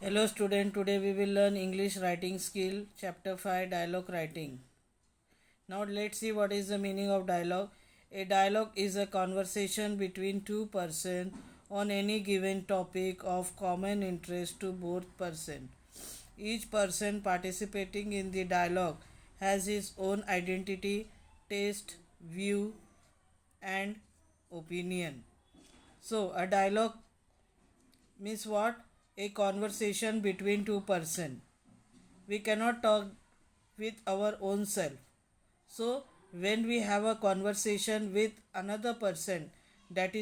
Hello student, today we will learn English writing skill chapter 5 dialogue writing. Now let's see what is the meaning of dialogue. A dialogue is a conversation between two persons on any given topic of common interest to both persons. Each person participating in the dialogue has his own identity, taste, view and opinion. So a dialogue means what? A conversation between two persons. We cannot talk with our own self. So when we have a conversation with another person, that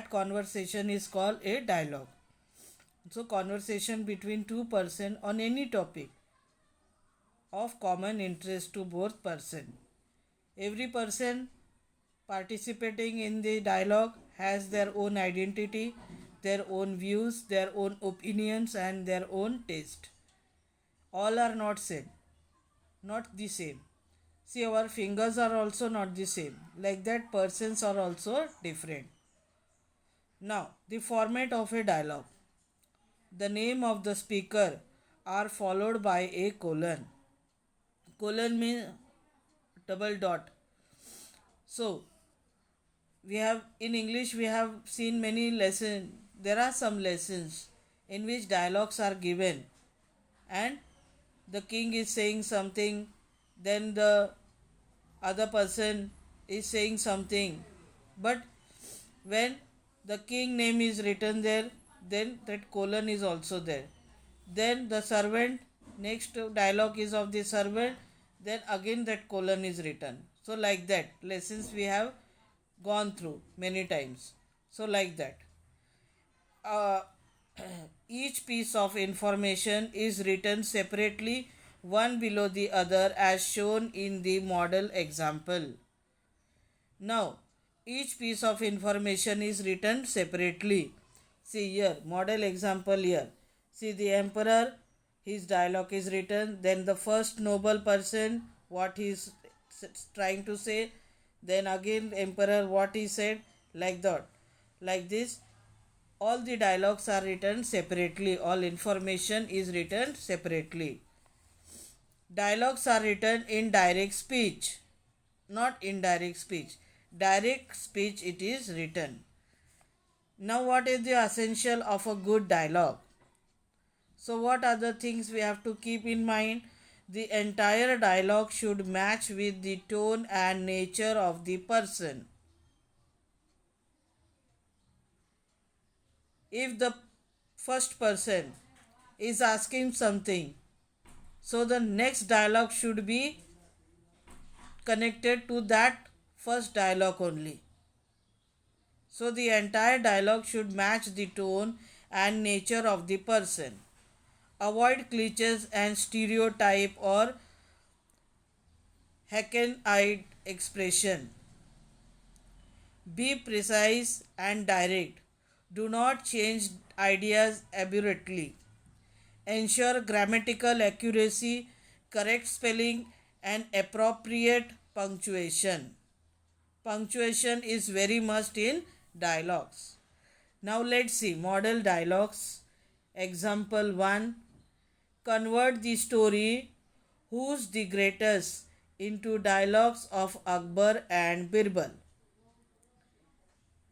conversation is called a dialogue. So conversation between two person on any topic of common interest to both person. Every person participating in the dialogue has their own identity, their own views, their own opinions and their own taste. All are not same, not the same. See, our fingers are also not the same. Like that, persons are also different. Now, the format of a dialogue. The name of the speaker are followed by a colon. Colon means double dot. So, we have in English we have seen many lessons. There are some lessons in which dialogues are given, and the king is saying something, then the other person is saying something, but when the king name is written there, then that colon is also there. Then the servant, next dialogue is of the servant, then again that colon is written. So like that lessons we have gone through many times. So like that, uh, each piece of information is written separately, one below the other, as shown in the model example. Now, each piece of information is written separately. See here, model example here. See the emperor, his dialogue is written, then the first noble person, what he is trying to say, then again emperor, what he said, like that. Like this, all the dialogues are written separately, all information is written separately. Dialogues are written in direct speech, not indirect speech. Direct speech it is written. Now, what is the essential of a good dialogue? So, what are the things we have to keep in mind? The entire dialogue should match with the tone and nature of the person. If the first person is asking something, so the next dialogue should be connected to that first dialogue only. So the entire dialogue should match the tone and nature of the person. Avoid cliches and stereotype or hackneyed expression. Be precise and direct. Do not change ideas abruptly. Ensure grammatical accuracy, correct spelling, and appropriate punctuation. Punctuation is very must in dialogues. Now let's see model dialogues. Example 1. Convert the story Who's the Greatest into dialogues of Akbar and Birbal.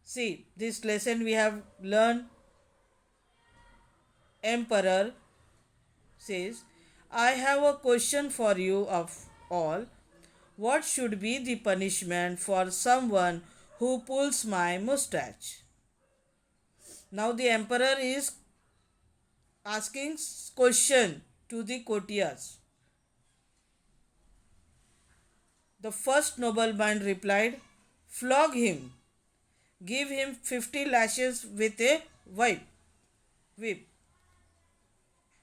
See, this lesson we have learned. Emperor says, I have a question for you of all. What should be the punishment for someone who pulls my mustache? Now the emperor is asking question to the courtiers. The first nobleman replied, flog him, give him 50 lashes with a whip.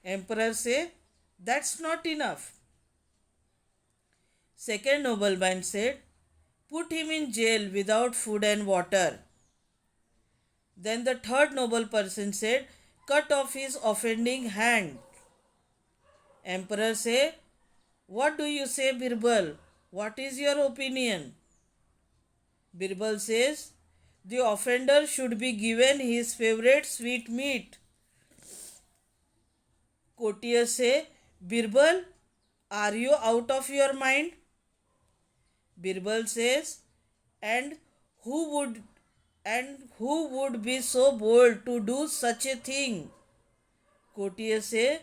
Emperor say, that's not enough. Second nobleman said, put him in jail without food and water. Then the third noble person said, cut off his offending hand. Emperor say, what do you say, Birbal? What is your opinion? Birbal says, the offender should be given his favorite sweet meat. Courtier say, Birbal, are you out of your mind? Birbal says, and who would who would be so bold to do such a thing? Courtier say,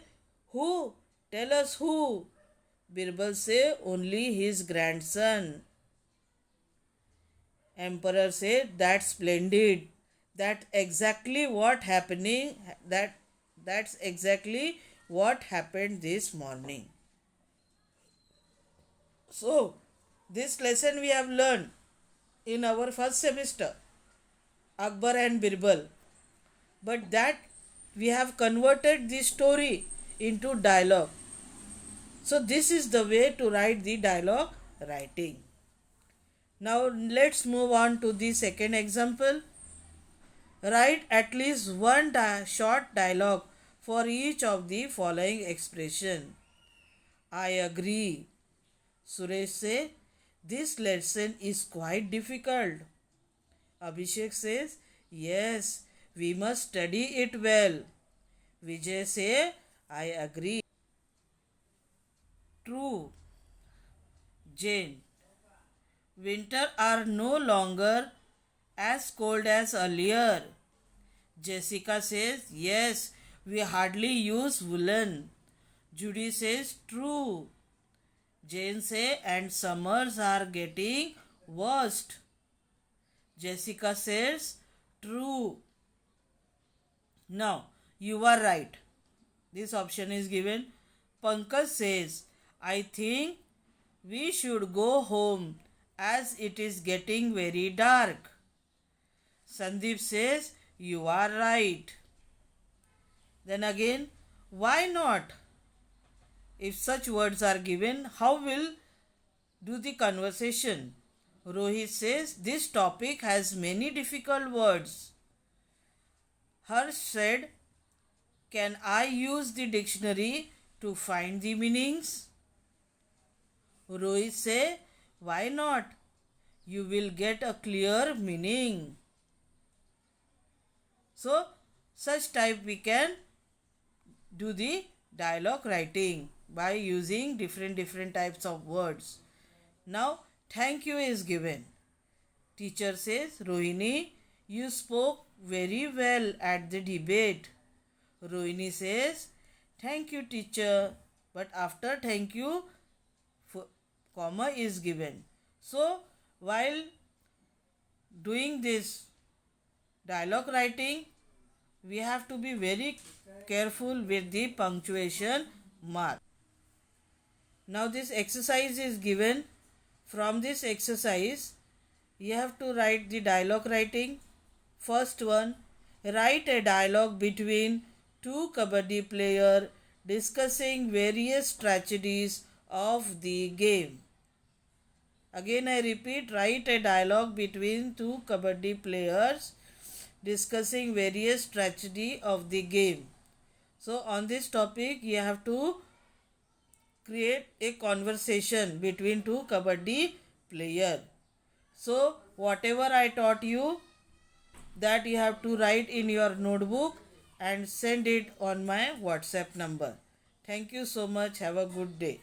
who? Tell us who. Birbal say, only his grandson. Emperor say, that's splendid. That's exactly what happened this morning. So, this lesson we have learned in our first semester, Akbar and Birbal. But that we have converted the story into dialogue. So, this is the way to write the dialogue writing. Now, let's move on to the second example. Write at least one short dialogue for each of the following expression. I agree. Suresh say, this lesson is quite difficult. Abhishek says, yes, we must study it well. Vijay say, I agree. True. Jane, winter are no longer as cold as earlier. Jessica says, yes, we hardly use woolen. Judy says, true. Jane says, and summers are getting worst. Jessica says, true. Now, you are right. This option is given. Pankaj says, I think we should go home as it is getting very dark. Sandeep says, you are right. Then again, why not? If such words are given, how will do the conversation? Rohit says, this topic has many difficult words. Harsh said, can I use the dictionary to find the meanings? Rohit say, why not? You will get a clear meaning. So, such type we can do the dialogue writing by using different types of words. Now, thank you is given. Teacher says, Rohini, you spoke very well at the debate. Rohini says, thank you teacher, but after thank you, comma is given. So, while doing this dialogue writing, we have to be very careful with the punctuation mark. Now this exercise is given. From this exercise, you have to write the dialogue writing. First one, write a dialogue between two kabaddi players discussing various tragedies of the game. Again I repeat, write a dialogue between two kabaddi players discussing various tragedy of the game. So on this topic you have to create a conversation between two kabaddi players. So whatever I taught you, that you have to write in your notebook and send it on my WhatsApp number. Thank you so much. Have a good day.